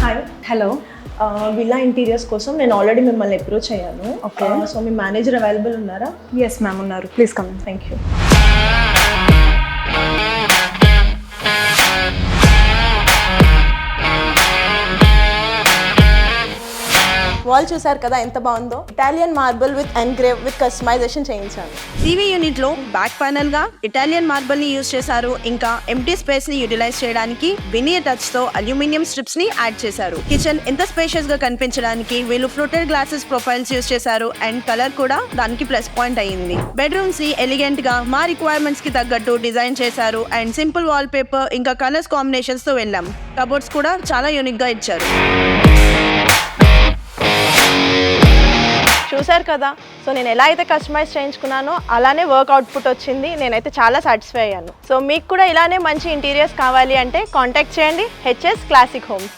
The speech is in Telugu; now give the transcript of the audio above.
Hi hello. విల్లా ఇంటీరియర్స్ కోసం నేను ఆల్రెడీ మిమ్మల్ని అప్రోచ్ అయ్యాను. ఓకే. సో మీ మేనేజర్ అవైలబుల్ ఉన్నారా? ఎస్ మ్యామ్ ఉన్నారు, please come. Thank you. Wall చూసారు కదా ఎంత బాగుందో. Italian marble with engrave with customisation చేయించాను. టీవీ యూనిట్ లో బ్యాక్ ప్యానల్ గా ఇటాలియన్ మార్బల్ ని యూజ్ చేశారు. ఇంకా ఎంటీ స్పేస్ ని యూటిలైజ్ చేయడానికి వినియర్ టచ్ తో అల్యూమినియం స్ట్రిప్స్ ని యాడ్ చేశారు. కిచెన్ ఎంత స్పేషియస్ గా కనిపించడానికి వీళ్ళు ఫ్లోటెడ్ గ్లాసెస్ ప్రొఫైల్స్ యూజ్ చేశారు. అండ్ కలర్ కూడా దానికి ప్లస్ పాయింట్ అయ్యింది. బెడ్రూమ్స్ ని ఎలిగెంట్ గా మా రిక్వైర్మెంట్స్ కి తగ్గట్టు డిజైన్ చేశారు. అండ్ సింపుల్ వాల్ పేపర్ ఇంకా కలర్స్ కాంబినేషన్స్ తో వెళ్ళాం. కబోర్డ్స్ కూడా చాలా యూనిక్ గా ఇచ్చారు. చూసారు కదా, సో నేను ఎలా అయితే కస్టమైజ్ చేయించుకున్నానో అలానే వర్క్ అవుట్పుట్ వచ్చింది. నేనైతే చాలా సాటిస్ఫై అయ్యాను. సో మీకు కూడా ఇలానే మంచి ఇంటీరియర్స్ కావాలి అంటే కాంటాక్ట్ చేయండి హెచ్ఎస్ క్లాసిక్ హోమ్స్.